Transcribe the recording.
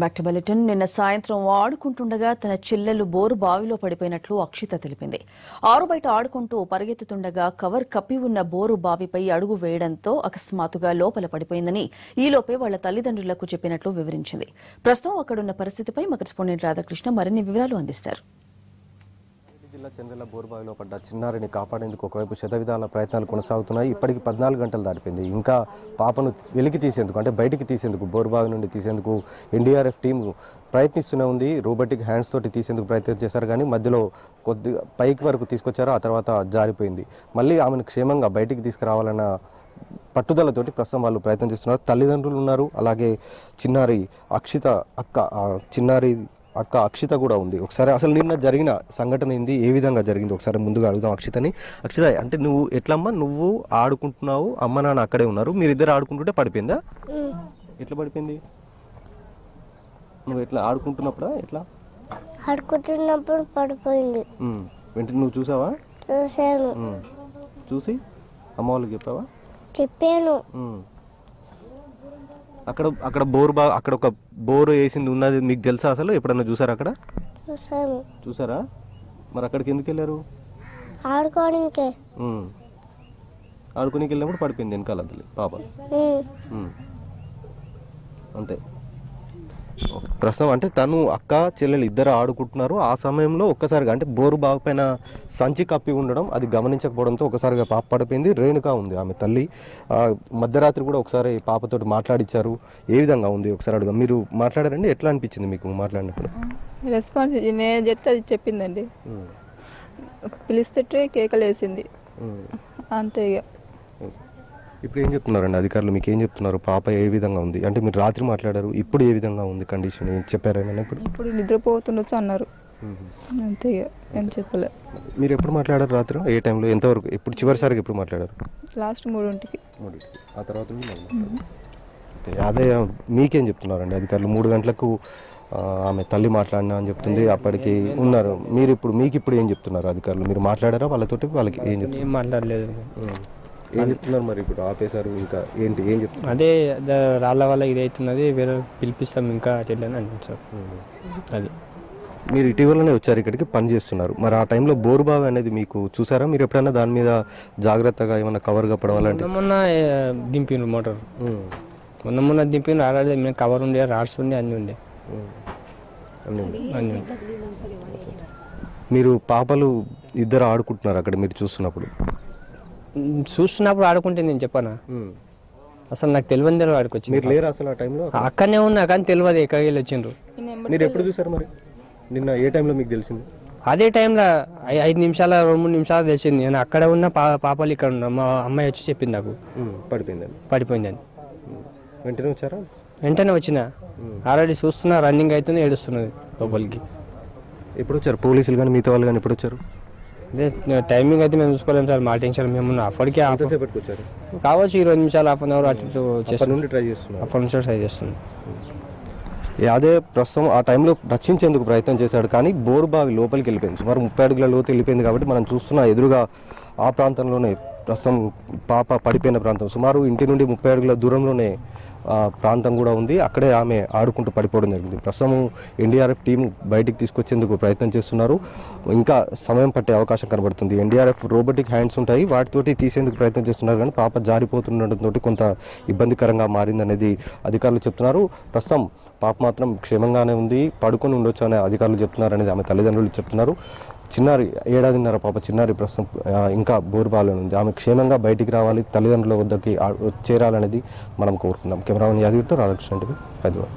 Back to bulletin. నిన్న సాయంత్రం ఆడుకుంటుండగా తన చెల్లెలు బోరు బావిలో పడిపోయినట్లు అక్షిత తెలిపింది. ఆరు బయట ఆడుకుంటూ పరిగెత్తుతుండగా కవర్ కప్పి ఉన్న బోరు బావిపై అడుగు వేయడంతో అకస్మాత్తుగా లోపల పడిపోయిందని ఈలోపే వాళ్ల తల్లిదండ్రులకు చెప్పినట్లు వివరించింది. ప్రస్తుతం అక్కడున్న పరిస్థితిపై మా కరెస్పాండెంట్ రాధాకృష్ణ మరిన్ని వివరాలు అందిస్తారు. జిల్లా చంద్రల బోరుబావిలో పడ్డ చిన్నారిని కాపాడేందుకు ఒకవైపు శతవిధాల ప్రయత్నాలు కొనసాగుతున్నాయి. ఇప్పటికి 14 గంటలు దాటిపోయింది. ఇంకా పాపను వెలికి తీసేందుకు అంటే బయటికి తీసేందుకు బోరుబావి నుండి తీసేందుకు ఎన్డీఆర్ఎఫ్ టీం ప్రయత్నిస్తూనే ఉంది. రోబోటిక్ హ్యాండ్స్ తోటి తీసేందుకు ప్రయత్నం చేశారు, కానీ మధ్యలో కొద్దిగా పైకి వరకు తీసుకొచ్చారు. ఆ తర్వాత జారిపోయింది. మళ్ళీ ఆమెను క్షేమంగా బయటికి తీసుకురావాలన్న పట్టుదలతోటి ప్రస్తుతం వాళ్ళు ప్రయత్నం చేస్తున్నారు. తల్లిదండ్రులు ఉన్నారు, అలాగే చిన్నారి అక్షిత అక్క అక్షిత కూడా ఉంది. ఒకసారి అసలు నిన్న జరిగిన సంఘటన ఏంది, ఏ విధంగా జరిగింది ఒకసారి ముందుగా అడుగుదాం అక్షితని. అక్షిత, అంటే నువ్వు ఎట్లమ్మా, నువ్వు ఆడుకుంటున్నావు, అమ్మ నాన్న అక్కడే ఉన్నారు, మీరిద్దరు ఆడుకుంటుంటే పడిపోయిందా? ఎట్లా పడిపోయింది? నువ్వు ఎట్లా ఆడుకుంటున్నప్పుడా? ఎట్లా ఆడుకుంటున్నప్పుడు పడిపోయింది. వెంటనే నువ్వు చూసావా? చూసాను. చూసి అమ్మ వాళ్ళకి చెప్పావా? చెప్పాను. అక్కడ బోర్ అక్కడ ఒక బోర్ వేసింది ఉన్నది మీకు తెలుసా? అసలు ఎప్పుడన్నా చూసారా? అక్కడ చూసారా? మరి అక్కడికి ఎందుకు వెళ్ళారు? ఆడుకోవడానికి. ఆడుకోనికి వెళ్ళినప్పుడు పడిపోయింది వెనకాల పాప. అంతే. ప్రస్తుతం అంటే తను అక్క చెల్లెలు ఇద్దరు ఆడుకుంటున్నారు. ఆ సమయంలో ఒక్కసారిగా అంటే బోరు బావి పైన సంచి కప్పి ఉండడం అది గమనించకపోవడంతో ఒకసారిగా పాప పడిపోయింది. రేణుక ఉంది ఆమె తల్లి. మధ్యరాత్రి కూడా ఒకసారి పాపతోటి మాట్లాడిచ్చారు. ఏ విధంగా ఉంది ఒకసారి అడుగుదాం. మీరు మాట్లాడారండి, ఎట్లా అనిపించింది మీకు మాట్లాడినప్పుడు? రెస్పాన్స్ నేను చెప్తే అది చెప్పిందండి. పిలిస్తే కేకలు వేసింది అంతే. ఇక ఇప్పుడు ఏం చెప్తున్నారండి అధికారులు, మీకు ఏం చెప్తున్నారు? పాప ఏ విధంగా ఉంది అంటే మీరు రాత్రి మాట్లాడారు, ఇప్పుడు ఏ విధంగా ఉంది కండిషన్ చెప్పారా? ఇప్పుడు నిద్రపోతుండొచ్చు అన్నారు అంతే. ఏం చెప్పలే. మీరు ఎప్పుడు మాట్లాడారు రాత్రి? ఏ టైంలో, ఎంతవరకు, ఎప్పుడు చివరిసారికి ఎప్పుడు మాట్లాడారు? లాస్ట్ 3ంటికి. ఆ తర్వాత అదే మీకేం చెప్తున్నారండి అధికారులు? 3 గంటలకు ఆమె తల్లి మాట్లాడినా అని చెప్తుంది, అప్పటికి ఉన్నారు. మీకు ఇప్పుడు ఏం చెప్తున్నారు అధికారులు? మీరు మాట్లాడారా వాళ్ళతోటి? వాళ్ళకి ఏం చెప్తున్నారు? ఏం మాట్లాడలేదు. ఏం చెప్తున్నారు మరి? ఇప్పుడు ఆపేశారు, ఇంకా ఏంటి ఏం చెప్తున్నారు? అదే రాళ్ళ వల్ల ఇది అవుతున్నది, వేరే పిలిపిస్తాం ఇంకా చెల్లని అంటుంది సార్. అది మీరు ఇటీవలనే వచ్చారు ఇక్కడికి, పని చేస్తున్నారు. మరి ఆ టైంలో బోరుబావి అనేది మీకు చూసారా? మీరు ఎప్పుడైనా దాని మీద జాగ్రత్తగా ఏమైనా కవర్ కప్పడం అలాంటి? మొన్న దింపిన మోటార్ మొన్న దింపిన ఆడాలి, మేము కవర్ ఉండే, రాడ్స్ ఉండే, అన్నీ ఉండే. అన్నీ మీరు పాపలు ఇద్దరు ఆడుకుంటున్నారు అక్కడ మీరు చూస్తున్నప్పుడు ఆడుకుంటే నేను చెప్పానా? అసలు నాకు తెలియదు వాడికి వచ్చి. మీరు లేరు అసలు ఆ టైంలో? అక్కడనే ఉన్నా కానీ తెలియదు ఎక్కడికి వెళ్ళి వచ్చిండ్రు. మీరు ఎప్పుడు చూసారు మరి? నిన్న ఏ టైంలో మీకు తెలిసింది? అదే టైంలో 5 నిమిషాలు 2-3 నిమిషాలు తెలిసింది. నేను అక్కడ ఉన్న పాపలు ఇక్కడ ఉన్నా, మా అమ్మాయి వచ్చి చెప్పింది నాకు పడిపోయిందని. వెంటనే వచ్చారా? వెంటనే వచ్చిన, ఆల్రెడీ చూస్తున్నా రన్నింగ్ అవుతుంది, ఏడుస్తున్నది లోపలికి. ఎప్పుడు వచ్చారు పోలీసులు కానీ మిగతా వాళ్ళు కానీ? ఎప్పుడు వచ్చారు? అదే టైమింగ్ అయితే మేము చూసుకోలేము సార్, మా టెన్షన్. మేము అప్పటికే కావచ్చు 20 నిమిషాలు, హాఫ్ అన్ అవర్ అటు ట్రై చేస్తున్నాం. అప్పటి నుంచి ట్రై చేస్తున్నాం. అదే ప్రస్తుతం ఆ టైంలో రక్షించేందుకు ప్రయత్నం చేశాడు, కానీ బోరుబావి లోపలికి వెళ్ళిపోయింది. సుమారు 30 అడుగుల లోతు వెళ్ళిపోయింది. కాబట్టి మనం చూస్తున్న ఎదురుగా ఆ ప్రాంతంలోనే ప్రస్తుతం పాప పడిపోయిన ప్రాంతం. సుమారు ఇంటి నుండి 30 అడుగుల దూరంలోనే ప్రాంతం కూడా ఉంది. అక్కడే ఆమె ఆడుకుంటూ పడిపోవడం జరిగింది. ప్రస్తుతం ఎన్డీఆర్ఎఫ్ టీం బయటికి తీసుకొచ్చేందుకు ప్రయత్నం చేస్తున్నారు. ఇంకా సమయం పట్టే అవకాశం కనబడుతుంది. ఎన్డీఆర్ఎఫ్ రోబోటిక్ హ్యాండ్స్ ఉంటాయి, వాటితోటి తీసేందుకు ప్రయత్నం చేస్తున్నారు, కానీ పాప జారిపోతుండటంతో కొంత ఇబ్బందికరంగా మారిందనేది అధికారులు చెప్తున్నారు. ప్రస్తుతం పాప మాత్రం క్షేమంగానే ఉంది, పడుకొని ఉండొచ్చు అనే అధికారులు చెప్తున్నారు అనేది ఆమె తల్లిదండ్రులు చెప్తున్నారు. చిన్నారి 7.5 పాప చిన్నారి ప్రస్తుతం ఇంకా బోరుబావిలో ఉంది. ఆమె క్షేమంగా బయటికి రావాలి, తల్లిదండ్రుల వద్దకి చేరాలనేది మనం కోరుకుందాం. కెమెరామెన్ యాదగిరితో రాధాకృష్ణ టీవీ, హైదరాబాద్.